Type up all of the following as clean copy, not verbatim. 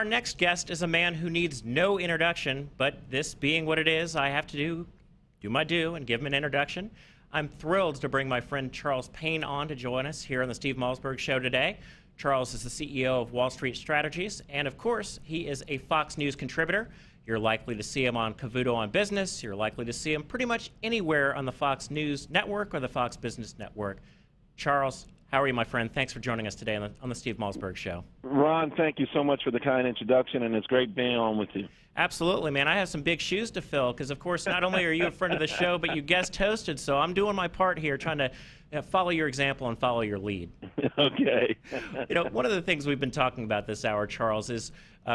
Our next guest is a man who needs no introduction, but this being what it is, I have to do my due and give him an introduction. I'm thrilled to bring my friend Charles Payne on to join us here on the Steve Malzberg Show today. Charles is the CEO of Wall Street Strategies, and of course, he is a Fox News contributor. You're likely to see him on Cavuto on Business. You're likely to see him pretty much anywhere on the Fox News Network or the Fox Business Network. Charles, how are you, my friend? Thanks for joining us today on the Steve Malzberg Show. Ron, thank you so much for the kind introduction, and it's great being on with you. Absolutely, man. I have some big shoes to fill because, of course, not only are you a friend of the show, but you guest hosted, so I'm doing my part here trying to follow your example and follow your lead. Okay. You know, one of the things we've been talking about this hour, Charles, is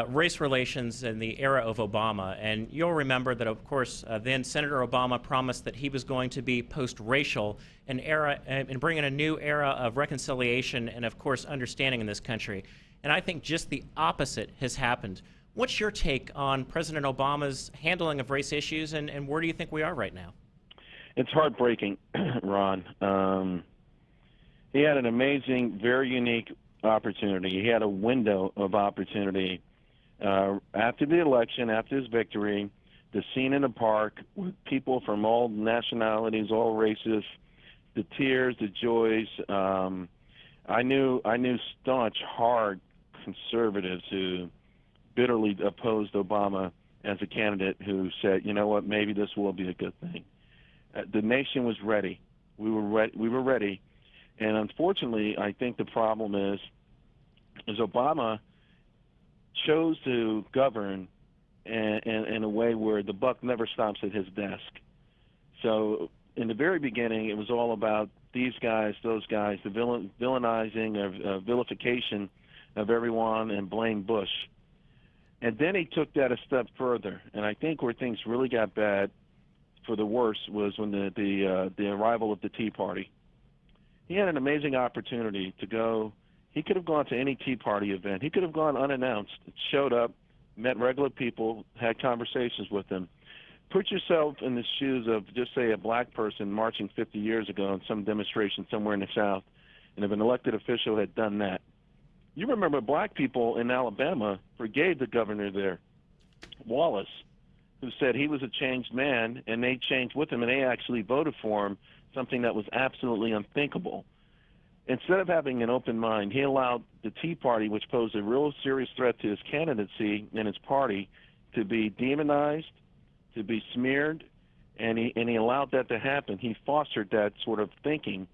race relations in the era of Obama. And you'll remember that, of course, then Senator Obama promised that he was going to be post-racial, an era and bring in a new era of reconciliation and, of course, understanding in this country. And I think just the opposite has happened. What's your take on President Obama's handling of race issues, and where do you think we are right now? It's heartbreaking, Ron. He had an amazing, very unique opportunity. He had a window of opportunity after the election, after his victory, the scene in the park with people from all nationalities, all races, the tears, the joys. I knew staunch, hard conservatives who bitterly opposed Obama as a candidate who said, you know what, maybe this will be a good thing. The nation was ready. We were ready. And unfortunately, I think the problem is Obama chose to govern in a way where the buck never stops at his desk. So in the very beginning, it was all about these guys, those guys, the villainizing or vilification of everyone and blame Bush. And then he took that a step further. And I think where things really got bad for the worse was when the arrival of the Tea Party. He had an amazing opportunity to go. He could have gone to any Tea Party event. He could have gone unannounced, showed up, met regular people, had conversations with them. Put yourself in the shoes of, just say, a black person marching 50 years ago in some demonstration somewhere in the South, and if an elected official had done that. You remember black people in Alabama forgave the governor there, Wallace, who said he was a changed man, and they changed with him, and they actually voted for him, something that was absolutely unthinkable. Instead of having an open mind, he allowed the Tea Party, which posed a real serious threat to his candidacy and his party, to be demonized, to be smeared, and he allowed that to happen. He fostered that sort of thinking.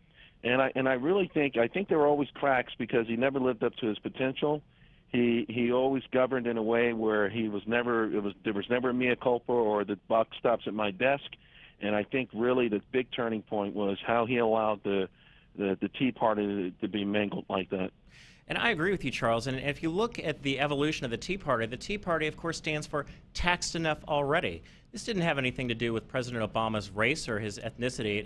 And I really think there were always cracks because he never lived up to his potential. He always governed in a way where there was never a mea culpa or the buck stops at my desk. And I think really the big turning point was how he allowed the Tea Party to be mangled like that. And I agree with you, Charles. And if you look at the evolution of the Tea Party, of course, stands for taxed enough already. This didn't have anything to do with President Obama's race or his ethnicity.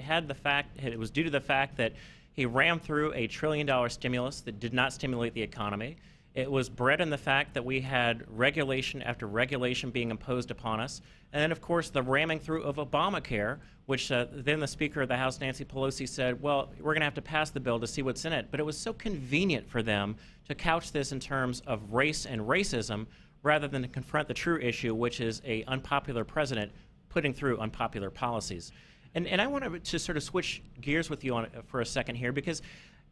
It was due to the fact that he rammed through a $1 trillion stimulus that did not stimulate the economy. It was bred in the fact that we had regulation after regulation being imposed upon us. And then, of course, the ramming through of Obamacare, which then the Speaker of the House, Nancy Pelosi, said, well, we're going to have to pass the bill to see what's in it. But it was so convenient for them to couch this in terms of race and racism rather than to confront the true issue, which is an unpopular president putting through unpopular policies. And I want to sort of switch gears with you for a second here, because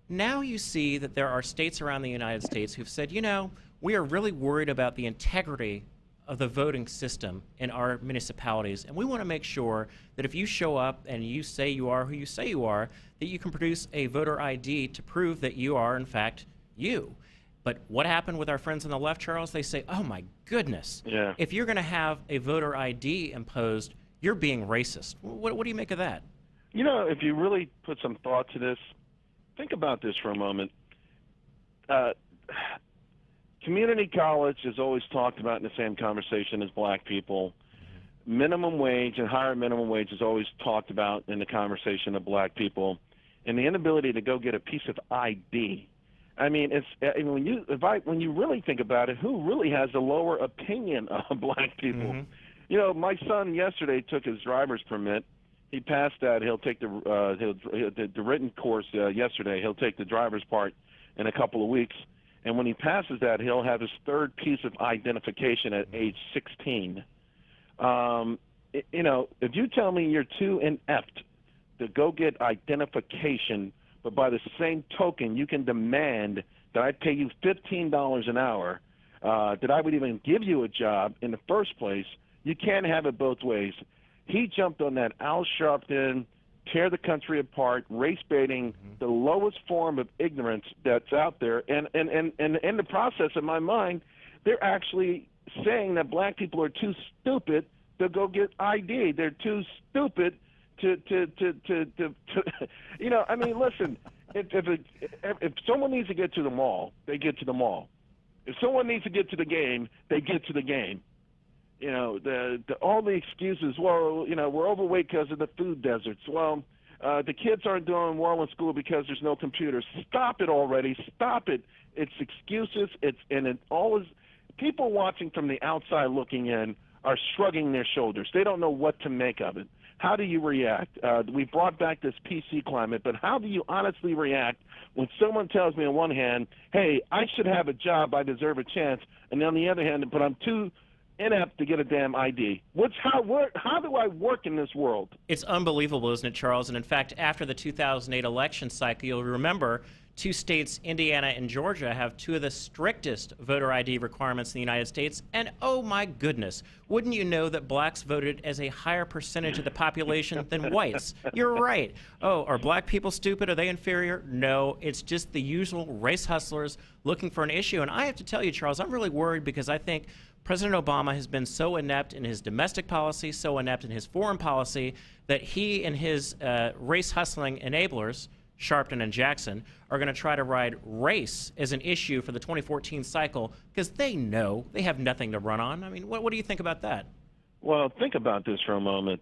now you see that there are states around the United States who've said, you know, we are really worried about the integrity of the voting system in our municipalities, and we want to make sure that if you show up and you say you are who you say you are, that you can produce a voter ID to prove that you are, in fact, you. But what happened with our friends on the left, Charles? They say, oh, my goodness, yeah. If you're going to have a voter ID imposed, you're being racist. What do you make of that? You know, if you really put some thought to this, think about this for a moment. Community college is always talked about in the same conversation as black people. Minimum wage and higher minimum wage is always talked about in the conversation of black people. And the inability to go get a piece of ID. I mean, when you really think about it, who really has a lower opinion of black people? Mm-hmm. You know, my son yesterday took his driver's permit. He passed that. He'll take the written course yesterday. He'll take the driver's part in a couple of weeks. And when he passes that, he'll have his third piece of identification at age 16. If you tell me you're too inept to go get identification, but by the same token, you can demand that I pay you $15 an hour, that I would even give you a job in the first place, you can't have it both ways. He jumped on that Al Sharpton, tear the country apart, race baiting, the lowest form of ignorance that's out there. And in the process, in my mind, they're actually saying that black people are too stupid to go get ID. They're too stupid to I mean, listen, if someone needs to get to the mall, they get to the mall. If someone needs to get to the game, they get to the game. All the excuses, well, we're overweight because of the food deserts. Well, the kids aren't doing well in school because there's no computers. Stop it already. Stop it. It's excuses. It always, people watching from the outside looking in are shrugging their shoulders. They don't know what to make of it. How do you react? We brought back this PC climate, but how do you honestly react when someone tells me on one hand, hey, I should have a job, I deserve a chance, and on the other hand, but I'm too inept to get a damn ID. How do I work in this world? It's unbelievable, isn't it, Charles? And in fact, after the 2008 election cycle, you'll remember two states, Indiana and Georgia, have two of the strictest voter ID requirements in the United States. And oh my goodness, wouldn't you know that blacks voted as a higher percentage of the population than whites? You're right. Oh, are black people stupid? Are they inferior? No, it's just the usual race hustlers looking for an issue. And I have to tell you, Charles, I'm really worried because I think President Obama has been so inept in his domestic policy, so inept in his foreign policy, that he and his race hustling enablers, Sharpton and Jackson, are going to try to ride race as an issue for the 2014 cycle because they know they have nothing to run on. I mean, what do you think about that? Well, think about this for a moment.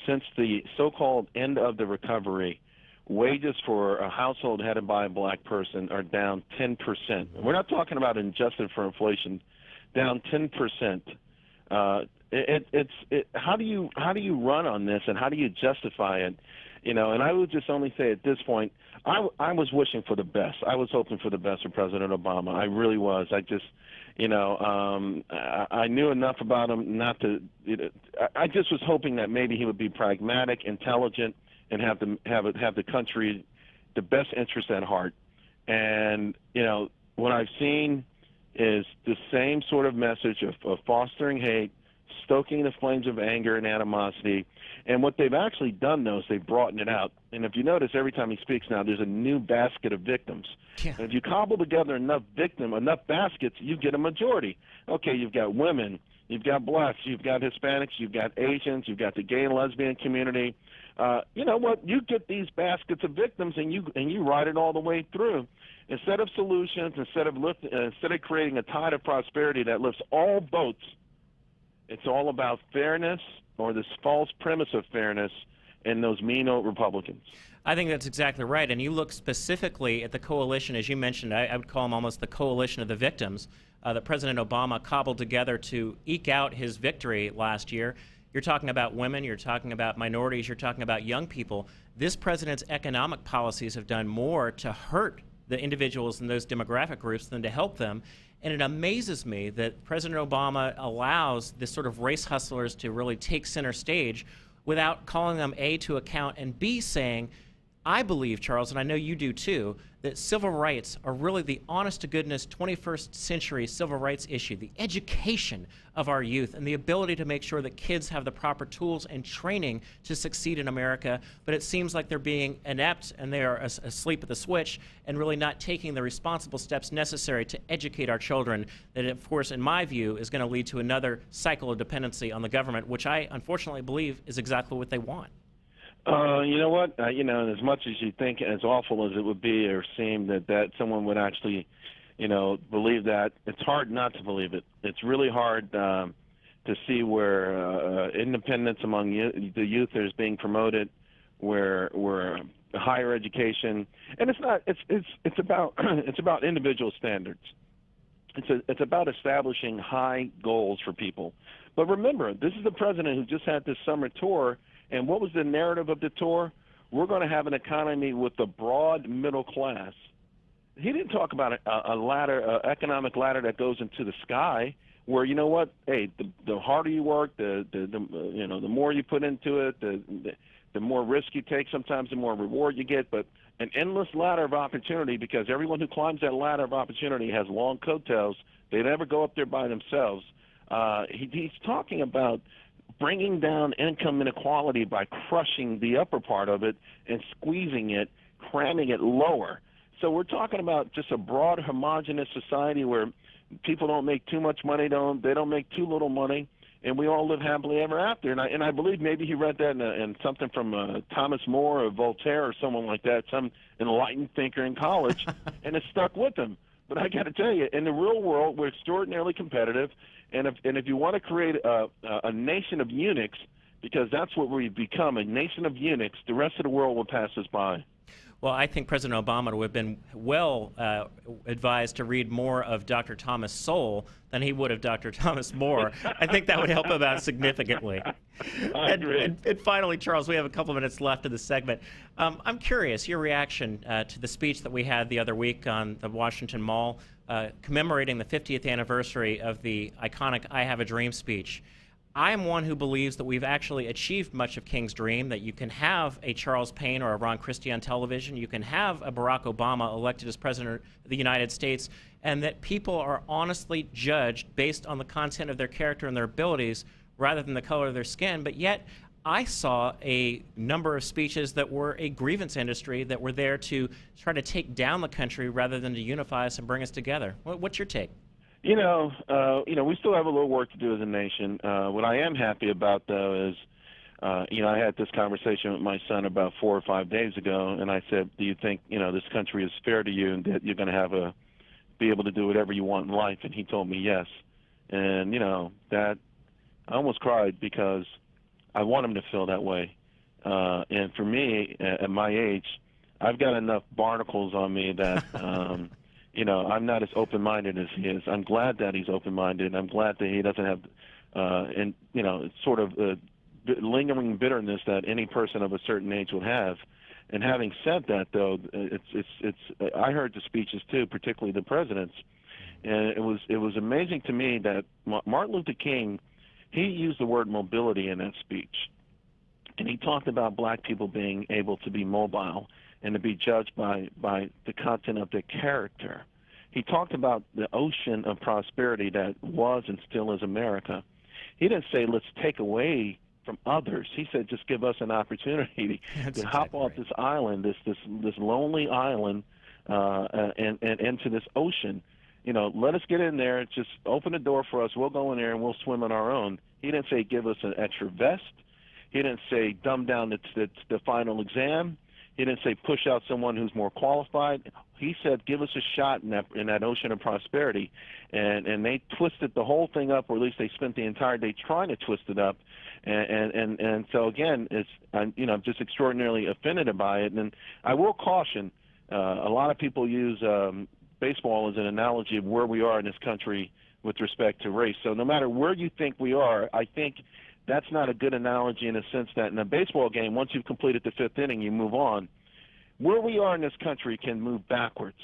Since the so-called end of the recovery, wages for a household headed by a black person are down 10%. We're not talking about adjusted for inflation, down 10%. How do you run on this, and how do you justify it? And I would just only say at this point, I was wishing for the best. I was hoping for the best for President Obama. I really was. I just, I knew enough about him not to. I just was hoping that maybe he would be pragmatic, intelligent, and have the country, the best interest at heart. And what I've seen is the same sort of message of fostering hate, stoking the flames of anger and animosity. And what they've actually done, though, is they've broadened it out. And if you notice, every time he speaks now, there's a new basket of victims. Yeah. And if you cobble together enough baskets, you get a majority. Okay, you've got women, you've got blacks, you've got Hispanics, you've got Asians, you've got the gay and lesbian community. You know what? You get these baskets of victims, and you ride it all the way through. Instead of solutions, instead of creating a tide of prosperity that lifts all boats, it's all about fairness, or this false premise of fairness, and those mean old Republicans. I think that's exactly right. And you look specifically at the coalition, as you mentioned, I would call them almost the coalition of the victims, that President Obama cobbled together to eke out his victory last year. You're talking about women, you're talking about minorities, you're talking about young people. This president's economic policies have done more to hurt the individuals in those demographic groups than to help them. And it amazes me that President Obama allows this sort of race hustlers to really take center stage without calling them A, to account, and B, saying, I believe, Charles, and I know you do too, that civil rights are really the honest-to-goodness 21st century civil rights issue, the education of our youth and the ability to make sure that kids have the proper tools and training to succeed in America. But it seems like they're being inept and they are asleep at the switch and really not taking the responsible steps necessary to educate our children. That, of course, in my view, is going to lead to another cycle of dependency on the government, which I unfortunately believe is exactly what they want. You know what? As much as you think, as awful as it would be or seem that someone would actually, believe that, it's hard not to believe it. It's really hard to see where independence among the youth is being promoted, where higher education, and it's not. It's about it's about individual standards. It's about establishing high goals for people. But remember, this is the president who just had this summer tour. And what was the narrative of the tour? We're going to have an economy with a broad middle class. he didn't talk about a ladder, economic ladder that goes into the sky. Where, you know what? Hey, the harder you work, the more you put into it, the more risk you take. Sometimes the more reward you get. But an endless ladder of opportunity, because everyone who climbs that ladder of opportunity has long coattails. They never go up there by themselves. He's talking about bringing down income inequality by crushing the upper part of it and squeezing it, cramming it lower. So we're talking about just a broad, homogenous society where people don't make too much money, they don't make too little money, and we all live happily ever after. And I believe maybe he read that in something from Thomas More or Voltaire or someone like that, some enlightened thinker in college, and it stuck with him. But I got to tell you, in the real world, we're extraordinarily competitive, and if you want to create a nation of eunuchs, because that's what we've become, a nation of eunuchs, the rest of the world will pass us by. Well, I think President Obama would have been well advised to read more of Dr. Thomas Sowell than he would of Dr. Thomas More. I think that would help him out significantly. I agree. And finally, Charles, we have a couple of minutes left in the segment. I'm curious, your reaction to the speech that we had the other week on the Washington Mall commemorating the 50th anniversary of the iconic I Have a Dream speech. I am one who believes that we've actually achieved much of King's dream, that you can have a Charles Payne or a Ron Christie on television, you can have a Barack Obama elected as President of the United States, and that people are honestly judged based on the content of their character and their abilities rather than the color of their skin. But yet, I saw a number of speeches that were a grievance industry that were there to try to take down the country rather than to unify us and bring us together. What's your take? We still have a little work to do as a nation. What I am happy about, though, is, I had this conversation with my son about 4 or 5 days ago, and I said, do you think, this country is fair to you and that you're going to be able to do whatever you want in life? And he told me yes. And, that I almost cried because I want him to feel that way. And for me, at my age, I've got enough barnacles on me that I'm not as open-minded as he is. I'm glad that he's open-minded. I'm glad that he doesn't have, sort of lingering bitterness that any person of a certain age would have. And having said that, though, I heard the speeches too, particularly the president's, and it was amazing to me that Martin Luther King, he used the word mobility in that speech, and he talked about black people being able to be mobile and to be judged by the content of their character. He talked about the ocean of prosperity that was and still is America. He didn't say, let's take away from others. He said, just give us an opportunity to hop off this island, this lonely island, and into this ocean. Let us get in there, just open the door for us, we'll go in there and we'll swim on our own. He didn't say, give us an extra vest. He didn't say, dumb down the final exam. He didn't say push out someone who's more qualified. He said give us a shot in that ocean of prosperity, and they twisted the whole thing up, or at least they spent the entire day trying to twist it up, and so again, I'm just extraordinarily offended by it. And I will caution, a lot of people use baseball as an analogy of where we are in this country with respect to race. So no matter where you think we are, I think that's not a good analogy in the sense that in a baseball game, once you've completed the 5th inning, you move on. Where we are in this country can move backwards,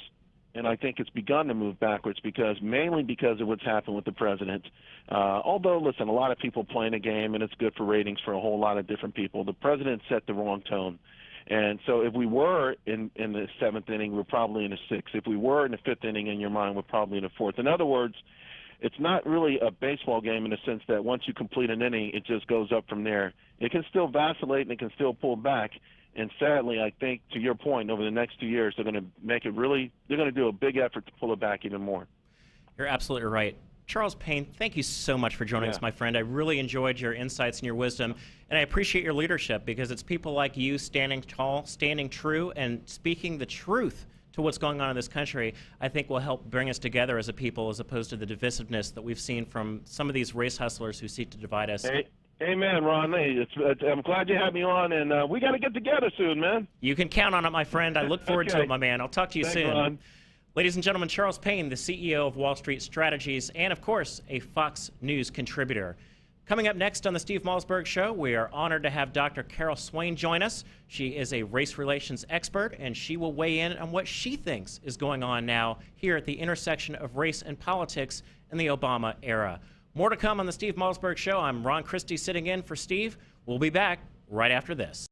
and I think it's begun to move backwards mainly because of what's happened with the president. Although, listen, a lot of people playing a game, and it's good for ratings for a whole lot of different people. The president set the wrong tone. And so if we were in the 7th inning, we're probably in the 6th. If we were in the 5th inning, in your mind, we're probably in the 4th. In other words, it's not really a baseball game in the sense that once you complete an inning, it just goes up from there. It can still vacillate and it can still pull back. And sadly, I think, to your point, over the next 2 years, they're going to they're going to do a big effort to pull it back even more. You're absolutely right. Charles Payne, thank you so much for joining us, my friend. I really enjoyed your insights and your wisdom, and I appreciate your leadership, because it's people like you standing tall, standing true, and speaking the truth to what's going on in this country, I think will help bring us together as a people, as opposed to the divisiveness that we've seen from some of these race hustlers who seek to divide us. Amen, Ron. I'm glad you had me on, and we got to get together soon, man. You can count on it, my friend. I look forward to it, my man. I'll talk to you soon. Ron. Ladies and gentlemen, Charles Payne, the CEO of Wall Street Strategies, and of course, a Fox News contributor. Coming up next on the Steve Malzberg Show, we are honored to have Dr. Carol Swain join us. She is a race relations expert, and she will weigh in on what she thinks is going on now here at the intersection of race and politics in the Obama era. More to come on the Steve Malzberg Show. I'm Ron Christie sitting in for Steve. We'll be back right after this.